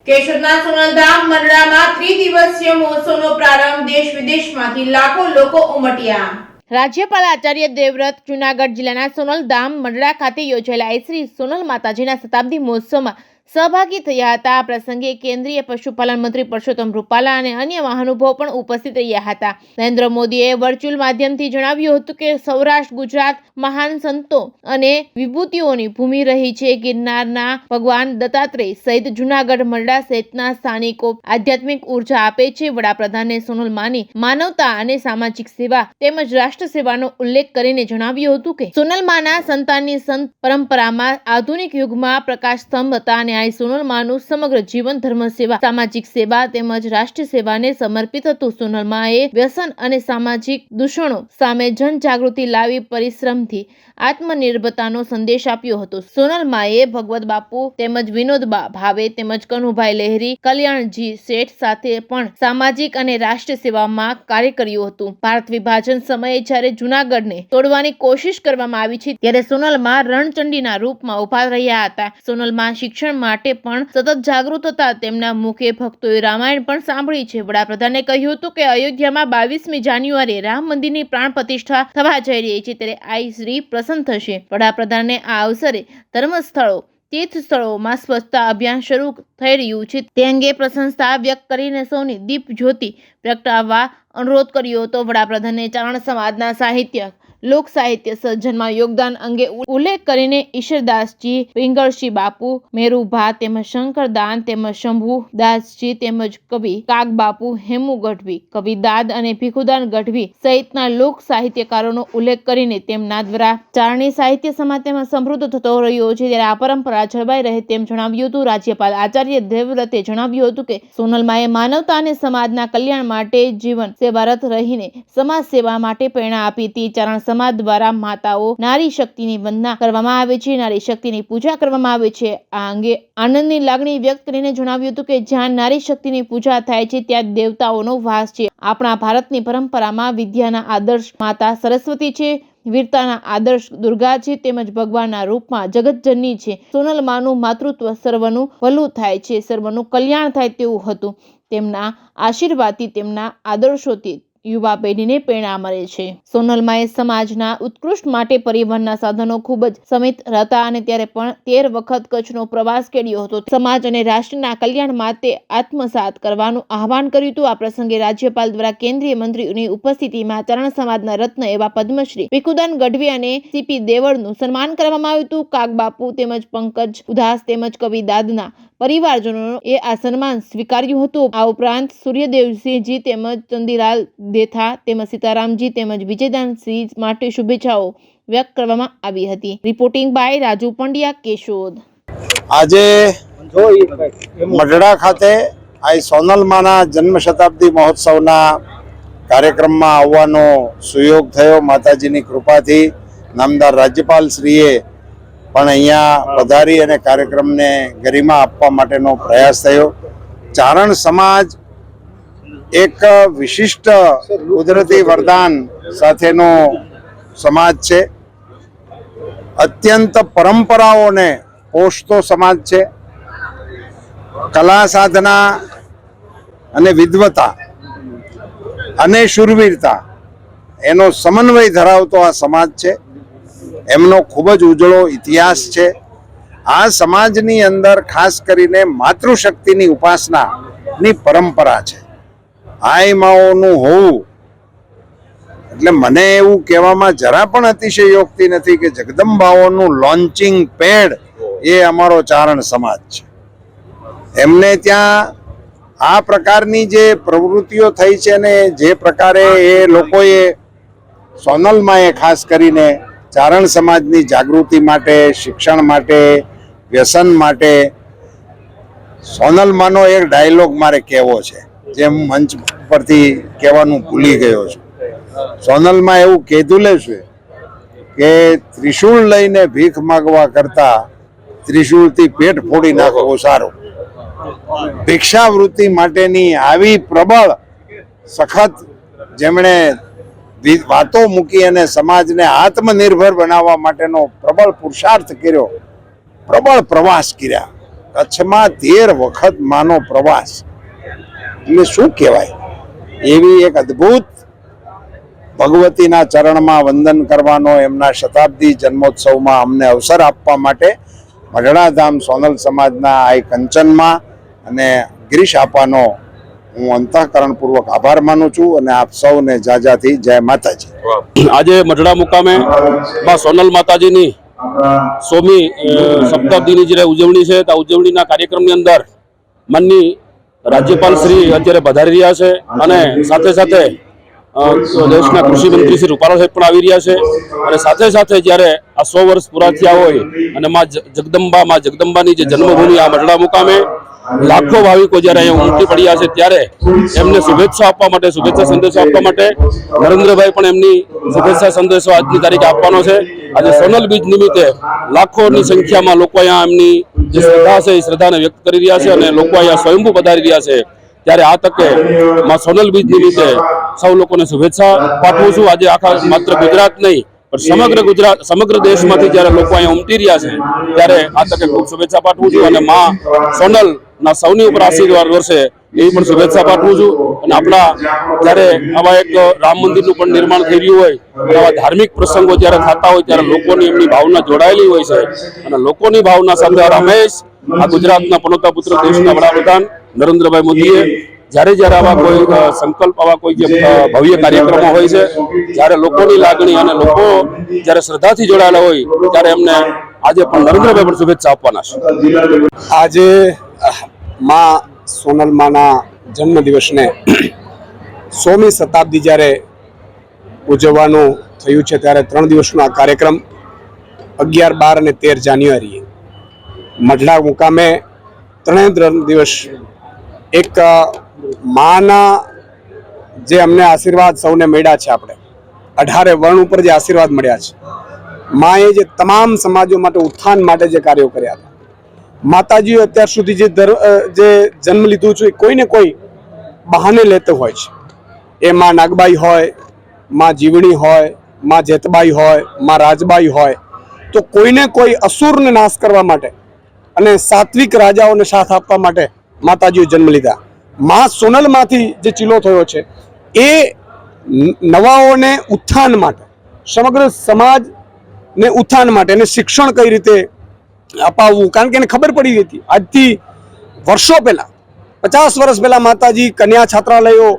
કેશોદના સોનલધામ મંડળામાં ત્રિદિવસીય મહોત્સવનો પ્રારંભ દેશ વિદેશમાંથી લાખો લોકો ઉમટ્યા। રાજ્યપાલ આચાર્ય દેવવ્રત જૂનાગઢ જિલ્લાના સોનલધામ મંડળા ખાતે યોજાયેલા શ્રી સોનલ માતાજીના શતાબ્દી મહોત્સવમાં સહભાગી થયા હતા। આ પ્રસંગે કેન્દ્રીય પશુપાલન મંત્રી પરસોત્તમ રૂપાલા અને અન્ય મહાનુભાવો પણ ઉપસ્થિત રહ્યા હતા। નરેન્દ્ર મોદીએ વર્ચ્યુઅલ માધ્યમથી જણાવ્યું હતું કે સૌરાષ્ટ્ર ગુજરાત મહાન સંતો અને વિભૂતિઓની ભૂમિ રહી છે। ગિરનારના ભગવાન દત્તાત્રેય સહિત જૂનાગઢ મંડળા સહિતના સ્થાનિકો આધ્યાત્મિક ઉર્જા આપે છે। વડાપ્રધાને સોનલ માની માનવતા અને સામાજિક સેવા તેમજ રાષ્ટ્ર સેવાનો ઉલ્લેખ કરીને જણાવ્યું હતું કે સોનલ માના સંતાનની સંત પરંપરામાં આધુનિક યુગમાં પ્રકાશ સ્તંભ હતા અને આ સોનલ માનું સમગ્ર જીવન ધર્મ સેવા સામાજિક સેવા તેમજ રાષ્ટ્રીય સેવાને સમર્પિત હતું। સોનલ માએ વ્યસન અને સામાજિક દૂષણો સામે જનજાગૃતિ લાવી પરિશ્રમથી આત્મનિર્ભરતાનો સંદેશ આપ્યો હતો। સોનલ માએ ભગવત બાપુ તેમજ વિનોદબા ભાવે તેમજ કનુભાઈ લહેરી કલ્યાણજી શેઠ સાથે પણ સામાજિક અને રાષ્ટ્રીય સેવામાં કાર્ય કર્યું હતું। ભારત વિભાજન સમયે જ્યારે જૂનાગઢને તોડવાની કોશિશ કરવામાં આવી છે ત્યારે સોનલમાં રણચંડીના રૂપમાં ઉભા રહ્યા હતા। સોનલમાં શિક્ષણ માટે પણ સતત જાગૃત હતા। તેમના મુખે ભક્તોએ રામાયણ પણ સાંભળી છે। વડાપ્રધાને કહ્યું હતું કે અયોધ્યામાં 22મી જાન્યુઆરીએ રામ મંદિરની પ્રાણ પ્રતિષ્ઠા થવા જઈ રહી છે ત્યારે આ શ્રી પ્રસન્ન થશે। વડાપ્રધાને આ અવસરે ધર્મસ્થળો તીર્થ સ્થળોમાં સ્વચ્છતા અભિયાન શરૂ થઈ રહ્યું છે તે અંગે પ્રશંસા વ્યક્ત કરીને સૌની દીપ જ્યોતિ પ્રગટાવવા અનુરોધ કર્યો હતો। વડાપ્રધાને ચારણ સમાજના સાહિત્ય લોક સાહિત્ય સર્જનમાં યોગદાન અંગે ઉલ્લેખ કરીને ઈશ્વરદાસજી પિંગળસિંહ બાપુ મેરુભા તેમજ શંકરદાન તેમજ શંભુદાસજી તેમજ કવિ કાગ બાપુ હેમુ ગઢવી કવિ દાદ અને ભીખુદાન ગઢવી સહિતના લોક સાહિત્યકારોનો ઉલ્લેખ કરીને તેમના દ્વારા ચારણી સાહિત્ય સમાજ તેમાં સમૃદ્ધ થતો રહ્યો છે ત્યારે આ પરંપરા જળવાઈ રહે તેમ જણાવ્યું હતું। રાજ્યપાલ આચાર્ય દેવવ્રતે જણાવ્યું હતું કે સોનલમાએ માનવતા અને સમાજના કલ્યાણ માટે જીવન સેવારત રહીને સમાજ સેવા માટે પ્રેરણા આપી હતી। ચારણ સમાજ દ્વારા માતાઓ નારી શક્તિની વંદના કરવામાં આવે છે, નારી શક્તિની પૂજા કરવામાં આવે છે। આ અંગે આનંદની લાગણી વ્યક્ત કરીને જણાવ્યું હતું કે જ્યાં નારી શક્તિની પૂજા થાય છે ત્યાં દેવતાઓનો વાસ છે। આપણા ભારતની પરંપરામાં વિદ્યાના આદર્શ માતા સરસ્વતી છે, વીરતાના આદર્શ દુર્ગા છે તેમજ ભગવાનના રૂપમાં જગતજનની છે। સોનલ માનું માતૃત્વ સર્વનું ભલું થાય છે, સર્વનું કલ્યાણ થાય તેવું હતું। તેમના આશીર્વાદથી તેમના આદર્શોથી યુવા પેઢીને પ્રેરણા મળે છે। સોનલમાએ સમાજના ઉત્કૃષ્ટ માટે પરિવહનના સાધનો ખૂબ જ સમિત હતા અને ત્યારે પણ 13 વખત કચ્છનો પ્રવાસ કર્યો હતો। સમાજ અને રાષ્ટ્રના કલ્યાણ માટે આત્મસાત કરવાનું આહવાન કર્યું હતું। આ પ્રસંગે રાજ્યપાલ દ્વારા કેન્દ્રીય મંત્રીઓની ઉપસ્થિતિમાં ચારણ સમાજના રત્ન એવા પદ્મશ્રી ભીખુદાન ગઢવી અને સીપી દેવળનું સન્માન કરવામાં આવ્યું હતું। કાગ બાપુ તેમજ પંકજ ઉદાસ તેમજ કવિ દાદના પરિવારજનોએ આ સન્માન સ્વીકાર્યું હતું। આ ઉપરાંત સૂર્યદેવસિંહજી તેમજ ચંદીલાલ દેથા તેમજ સીતારામજી તેમજ વિજયદાનસિંહ માટે શુભેચ્છાઓ વ્યક્ત કરવામાં આવી હતી। Reporting by Raju Pandya, Keshod. આજે મંડળા ખાતે આ સોનલમાના જન્મ શતાબ્દી મહોત્સવના કાર્યક્રમમાં આવવાનો સુયોગ થયો। માતાજીની કૃપાથી નામદાર રાજ્યપાલ શ્રીએ પણ અહીંયા પધારી અને કાર્યક્રમને ગરિમા આપવા માટેનો પ્રયાસ થયો। ચારણ સમાજ એક વિશિષ્ટ કુદરતી વરદાન સાથેનો સમાજ છે, અત્યંત પરંપરાઓને પોષતો સમાજ છે। કલા સાધના અને વિદ્વતા અને શૂરવીરતા એનો સમન્વય ધરાવતો આ સમાજ છે। એમનો ખૂબ જ ઉજળો ઇતિહાસ છે। આ સમાજની અંદર ખાસ કરીને માતૃશક્તિની ઉપાસનાની પરંપરા છે। આઈ માઓનું હોવું એટલે મને એવું કહેવામાં જરા પણ અતિશયોક્તિ નથી કે જગદંબાઓનું લોન્ચિંગ પેડ એ અમારો ચારણ સમાજ છે। એમને ત્યાં આ પ્રકારની જે પ્રવૃત્તિઓ થઈ છે ને જે પ્રકારે એ લોકોએ સોનલમાએ ખાસ કરીને ચારણ સમાજની જાગૃતિ માટે, શિક્ષણ માટે, વ્યસન માટે સોનલમાનો એક ડાયલોગ મારે કહેવો છે જે હું મંચ પરથી કહેવાનું ભૂલી ગયો છું। સોનલમાં એવું કીધું છે કે ત્રિશૂળ લઈને ભીખ માગવા કરતા ત્રિશૂળથી પેટ ફોડી નાખવું સારું। ભિક્ષાવૃત્તિ માટેની આવી પ્રબળ સખત જેમણે વાતો મૂકી અને સમાજને આત્મનિર્ભર બનાવવા માટેનો પ્રબળ પુરુષાર્થ કર્યો, પ્રબળ પ્રવાસ કર્યા। કચ્છમાં 13 વખત માનો પ્રવાસ એટલે શું કહેવાય એવી એક અદ્ભુત ભગવતીના ચરણમાં વંદન કરવાનો એમના શતાબ્દી જન્મોત્સવમાં અમને અવસર આપવા માટે મઢડાધામ સોનલ સમાજના આ કંચનમાં અને ગિરીશ આપાનો હું અંતઃકરણપૂર્વક આભાર માનું છું અને આપ સૌને જાજાથી જય માતાજી. આજે મઢડા મુકામે માં સોનલ માતાજીની 100મી શતાબ્દીની જે ઉજવણી છે તે ઉજવણીના કાર્યક્રમની અંદર માનની રાજ્યપાલ શ્રી અત્યારે પધારી રહ્યા છે અને સાથે સાથે દેશના કૃષિ મંત્રી શ્રી રૂપાલા સાહેબ પણ આવી રહ્યા છે અને સાથે સાથે જ્યારે આ 100 વર્ષ પૂરા થયા હોય અને માં જગદંબાની જે જન્મભૂમિ આ મઢડા મુકામે લાખો ભાવિકો જ્યારે અહીંયા ઉમટી પડ્યા છે ત્યારે એમને શુભેચ્છા આપવા માટે શુભેચ્છા સંદેશો આપવા માટે નરેન્દ્રભાઈ પણ એમની શુભેચ્છા સંદેશો આજની તારીખે આપવાનો છે. આજે સોનલ બીજ નિમિત્તે લાખોની સંખ્યામાં લોકો અહીંયા એમની જે શ્રદ્ધા છે એ શ્રદ્ધાને વ્યક્ત કરી રહ્યા છે અને લોકો અહીંયા સ્વયંભૂ પધારી રહ્યા છે. ત્યારે આ તકે માં સોનલ બીજ નિમિત્તે સૌ લોકોને શુભેચ્છા પાઠવું છું. આજે આખા માત્ર ગુજરાત નહીં પણ સમગ્ર દેશમાંથી જ્યારે લોકો અહીંયા ઉમટી રહ્યા છે ત્યારે આ તકે ખૂબ શુભેચ્છા પાઠવું છું અને માં સોનલ ના સૌની ઉપર આશીર્વાદ વર્ષે એવી પણ શુભેચ્છા પાઠવું છું. અને આપણા જ્યારે આવા એક રામ મંદિરનું પણ નિર્માણ થઈ રહ્યું હોય આવા ધાર્મિક પ્રસંગો જ્યારે થતા હોય ત્યારે લોકોની એમની ભાવના જોડાયેલી હોય છે અને લોકોની ભાવના સાથે રમેશ આ ગુજરાતના પનોતા પુત્ર દેશના વડાપ્રધાન નરેન્દ્રભાઈ મોદીએ જ્યારે આવા કોઈ સંકલ્પ આવા કોઈ જે ભવ્ય કાર્યક્રમો હોય છે જ્યારે લોકોની લાગણી અને લોકો જ્યારે શ્રદ્ધાથી જોડાયેલા હોય ત્યારે એમને આજે પણ નરેન્દ્રભાઈ પણ શુભેચ્છા આપવાના છે. આજે માં સોનલ માના જન્મદિવસને 100મી શતાબ્દી જ્યારે ઉજવવાનું થયું છે ત્યારે 3 દિવસનો આ કાર્યક્રમ 11, 12 અને 13 જાન્યુઆરીએ મઢડા મુકામે 3 દિવસ એક માના જે અમને આશીર્વાદ સૌને મળ્યા છે, આપણે 18 વર્ણ ઉપર જે આશીર્વાદ મળ્યા છે, માએ જે તમામ સમાજો માટે ઉત્થાન માટે જે કાર્યો કર્યા હતા, માતાજીઓ અત્યાર સુધી જે જન્મ લીધું છે કોઈને કોઈ બહાને લેતો હોય છે. એ માં નાગબાઈ હોય, માં જીવણી હોય, માં જેતબાઈ હોય, માં રાજબાઈ હોય, તો કોઈને કોઈ અસુરને નાશ કરવા માટે અને સાત્વિક રાજાઓને સાથ આપવા માટે માતાજીઓ જન્મ લીધા. માં સોનલમાંથી જે ચીલો થયો છે એ નવાઓને ઉત્થાન માટે, સમગ્ર સમાજને ઉત્થાન માટે એને શિક્ષણ કઈ રીતે અપાવવું, કારણ કે એને ખબર પડી હતી આજથી વર્ષો પહેલા 50 વર્ષ પહેલા માતાજી કન્યા છાત્રાલયો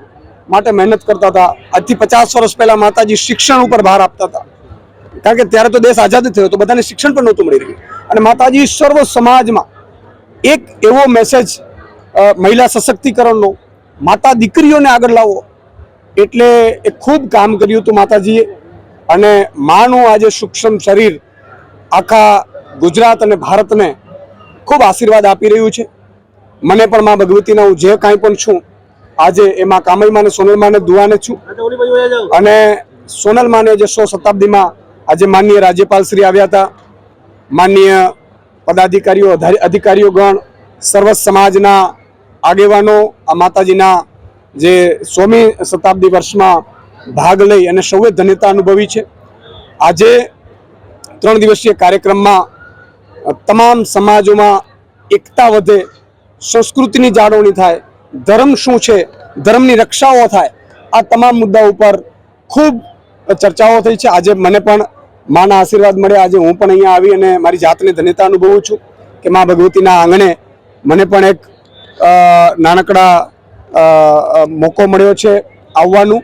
માટે મહેનત કરતા હતા. આજથી 50 વર્ષ પહેલા માતાજી શિક્ષણ ઉપર ભાર આપતા હતા, કારણ કે ત્યારે તો દેશ આઝાદ થયો તો બધાને શિક્ષણ પણ નહોતું મળી રહ્યું. અને માતાજી સર્વ સમાજમાં એક એવો મેસેજ મહિલા સશક્તિકરણનો, માતા દીકરીઓને આગળ લાવો, એટલે એ ખૂબ કામ કર્યું હતું માતાજીએ. અને માનું આજે સૂક્ષ્મ શરીર આખા ગુજરાત અને ભારતને ખૂબ આશીર્વાદ આપી રહ્યું છે. મને પણ માં ભગવતીના હું જે કાંઈ પણ છું આજે એમાં કામયમાને સોનલમાને દુઆને છું. અને સોનલમાને જે 100 શતાબ્દીમાં આજે માનનીય રાજ્યપાલ શ્રી આવ્યા હતા, માનનીય પદાધિકારીઓ, અધિકારીઓ ગણ, સર્વ સમાજના આગેવાનો આ માતાજીના જે 100મી શતાબ્દી વર્ષમાં ભાગ લઈ અને સૌએ ધન્યતા અનુભવી છે. આજે 3 દિવસીય કાર્યક્રમમાં તમામ સમાજોમાં એકતા વધે, સંસ્કૃતિની જાળવણી થાય, ધર્મ શું છે, ધર્મની રક્ષાઓ થાય, આ તમામ મુદ્દા ઉપર ખૂબ ચર્ચાઓ થઈ છે. આજે મને પણ માના આશીર્વાદ મળ્યા. આજે હું પણ અહીંયા આવી અને મારી જાતને ધન્યતા અનુભવું છું કે મા ભગવતીના આંગણે મને પણ એક નાનકડા મોકો મળ્યો છે આવવાનું.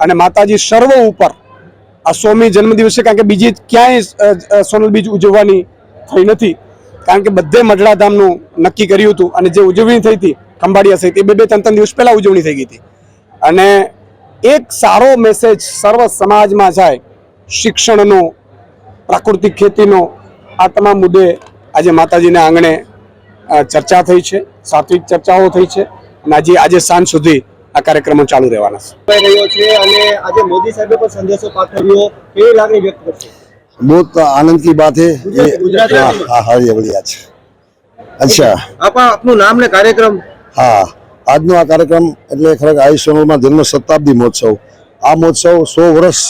અને માતાજી સર્વ ઉપર આ 100મી જન્મદિવસે, કારણ કે બીજી ક્યાંય સોનલ બીજ ઉજવવાની થઈ નથી, કારણ કે બધે મઢડા ધામનું નક્કી કર્યું હતું અને જે ઉજવણી થઈ હતી ખંભાળિયા સહિત એ 2-3 દિવસ પહેલા ઉજવણી થઈ ગઈ હતી. અને એક સારો મેસેજ સર્વ સમાજમાં જાય, શિક્ષણનો, પ્રાકૃતિક ખેતીનો, આ તમામ મુદ્દે આજે માતાજીના આંગણે ચર્ચા થઈ છે, સાત્વિક ચર્ચાઓ થઈ છે. અને આજે સાંજ સુધી આ કાર્યક્રમો ચાલુ રહેવાના છે. અને આજે મોદી સાહેબે પણ સંદેશો પાઠવ્યો, કેવી લાગણી વ્યક્ત કરશે? बहुत आनंद की बात है ये. हाँ हाँ ये बढ़िया છે. અચ્છા, આપનું નામ ને કાર્યક્રમ? હા, આજનો આ કાર્યક્રમ એટલે ખરેખર આ સોનલમાં જન્મ શતાબ્દી મહોત્સવ. આ મહોત્સવ 100 વર્ષ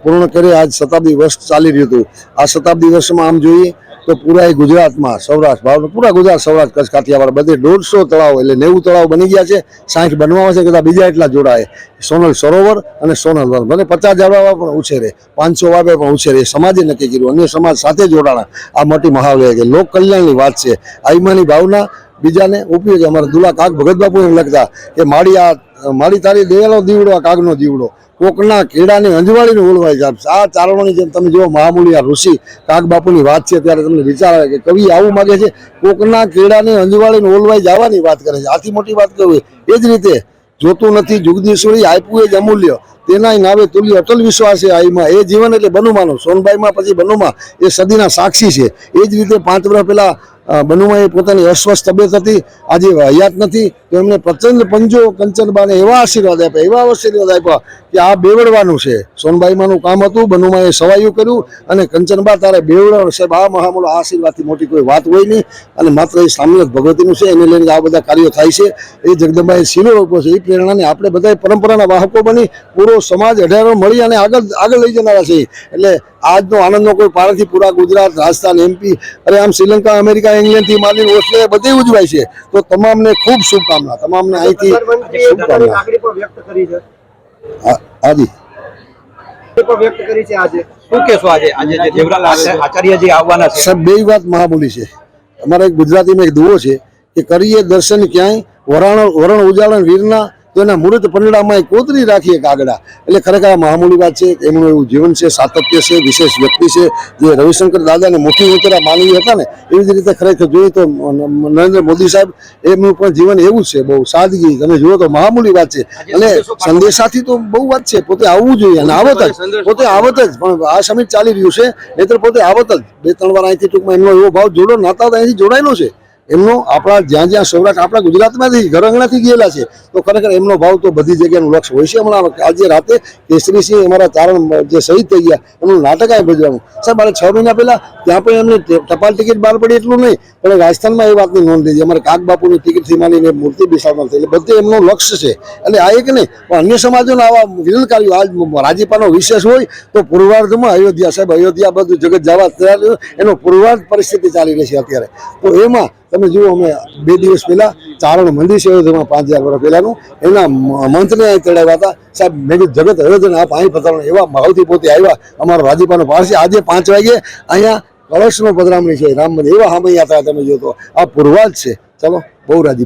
પૂર્ણ કરી આજ શતાબ્દી વર્ષ ચાલી રહ્યું હતું. આ શતાબ્દી વર્ષમાં આમ જોઈએ તો પૂરા ગુજરાતમાં સૌરાષ્ટ્ર ભાવનગર પૂરા ગુજરાત સૌરાષ્ટ્ર કચ્છ કાઠિયાવાડ બધે 150 તળાવ એટલે 90 તળાવ બની ગયા છે, 60 બનવામાં છે, કદાચ બીજા એટલા જોડાય. સોનલ સરોવર અને સોનલ વન ભલે 50 ઝાડવા પણ ઉછેરે, 500 વાવે પણ ઉછેરે, એ સમાજે નક્કી કર્યું, અન્ય સમાજ સાથે જોડાણા. આ મોટી મહાવલય કે લોક કલ્યાણની વાત છે. આઈમાની ભાવના બીજાને ઉપયોગ. અમારા દુલા કાગ ભગત બાપુ એમ લખતા કે માડી તારી દેવાનો દીવડો આ કાગનો દીવડો, કોકના કેળાની અંજવાળીને ઓળવાઈ જાય. આ ચારણોની જેમ તમે જુઓ મહામૂલી આ ઋષિ કાગ બાપુની વાત છે ત્યારે તમને વિચાર આવે કે કવિ આવું માગે છે, કોકના કેળાની અંજવાળીને ઓળવાઈ જવાની વાત કરે છે. આથી મોટી વાત કહેવી. એ જ રીતે જોતું નથી જુગદીશ્વરી આપ્યું એ જ અમૂલ્ય, તેના નાવે તુલ્ય અટલ વિશ્વાસ છે આઈમાં. એ જીવન એટલે બનુમાનું. સોનબાઈમાં પછી બનુમા એ સદીના સાક્ષી છે. એ જ રીતે 5 વર્ષ પહેલા બનુમાં એ પોતાની અસ્વસ્થ તબિયત હતી, આજે હયાત નથી, તો એમને પ્રચંડ પંજો કંચનબાને એવા આશીર્વાદ આપ્યા કે આ બેવડવાનું છે. સોનબાઈમાંનું કામ હતું, બનુમાએ સવાયું કર્યું અને કંચનબા તારે બેવડવાનું સાહેબ. આ મહામૂલો આશીર્વાદથી મોટી કોઈ વાત હોય નહીં. અને માત્ર એ સામ્યક ભગવતીનું છે, એને લઈને આ બધા કાર્યો થાય છે. એ જગદંબાએ શીલો રોપ્યો છે. એ પ્રેરણાને આપણે બધા પરંપરાના વાહકો બની પૂરો સમાજ 18 મળી અને આગળ લઈ જનારા છે. એટલે આજનો આનંદનો કોઈ પાર નથી. પૂરા ગુજરાત, રાજસ્થાન, MP, અરે આમ શ્રીલંકા, અમેરિકા, ઇંગ્લેન્ડથી માંડીને ઓસ્ટ્રેલિયા બધે ઉજવાય છે. તો તમામને ખૂબ શુભકામના, તમામને અહીંથી શુભકામના. લાગણી પણ વ્યક્ત કરી છે. હાજી પણ વ્યક્ત કરી છે. આજે શું કહેશો? આજે જે દેવરાલ આચાર્યજી આવવાના છે, સાહેબ બે વાત મહામૂલી છે. અમારા એક ગુજરાતીમાં એક દુઓ છે કે કરીએ દર્શન ક્યાંય વરણ ઉજાળણ વીરના, તો એના મૂર્ત પંડામાં કોતરી રાખીએ કાગડા. એટલે ખરેખર આ મહામૂલી વાત છે. એમનું એવું જીવન છે, સાતત્ય છે, વિશેષ વ્યક્તિ છે. જે રવિશંકર દાદાને મોટી ઉંચરા માનવી હતા ને, એવી જ રીતે ખરેખર જોઈએ તો નરેન્દ્ર મોદી સાહેબ એમનું પણ જીવન એવું જ છે. બહુ સાદગી તમે જુઓ તો મહામૂલી વાત છે. અને સંદેશાથી તો બહુ વાત છે. પોતે આવવું જોઈએ અને આવત જ, પોતે આવત જ. પણ આ સમિટ ચાલી રહ્યું છે, નહીતર પોતે આવત જ. 2-3 વાર અહીંથી ટૂંકમાં એમનો એવો ભાવ જોડો નાતા અહીંથી જોડાયેલો છે. એમનો આપણા જ્યાં સૌરાષ્ટ્ર આપણા ગુજરાતમાંથી ઘર આંગણાથી ગયેલા છે, તો ખરેખર એમનો ભાવ તો બધી જગ્યાનું લક્ષ્ય હોય છે. હમણાં આજે રાતે કેસરીસિંહ અમારા ચારણ જે શહીદ થઈ ગયા એમનું નાટક આ ભજવાનું સાહેબ. મારે 6 મહિના પહેલા ત્યાં પણ એમને ટપાલ ટિકિટ બહાર પડી એટલું નહીં, પણ રાજસ્થાનમાં એ વાતની નોંધ લીધી. અમારે કાગ બાપુની ટિકિટથી માંડીને મૂર્તિ બેસાડવાની થઈ. એટલે બધે એમનું લક્ષ્ય છે. એટલે આ એક નહીં પણ અન્ય સમાજોના આવા વિરોધ કાર્યો. આજ રાજીપાનો વિશેષ હોય તો પૂર્વાર્ધમાં અયોધ્યા સાહેબ, અયોધ્યા બધું જગત જવા તૈયાર, એનો પૂર્વાર્ધ પરિસ્થિતિ ચાલી રહી છે અત્યારે. તો એમાં તમે જુઓ અમે 2 દિવસ પહેલા ચારણ મંદિર છે અયોધ્યામાં 5000 વર્ષ પહેલાનું, એના મંત્રને અહીં તેડાવ્યા હતા સાહેબ. મેં કીધું જગત અયોધ્યાને આ પાણી પધરાવવાનું એવા ભાવથી પોતે આવ્યા. અમારો રાજીપાનો પાર છે. આજે 5 વાગે અહીંયા કળશનો પધરામણી છે રામ મંદિર. એવા સામે યાત્રા તમે જો તો આ પૂર્વાજ છે. ચલો બહુ રાજી.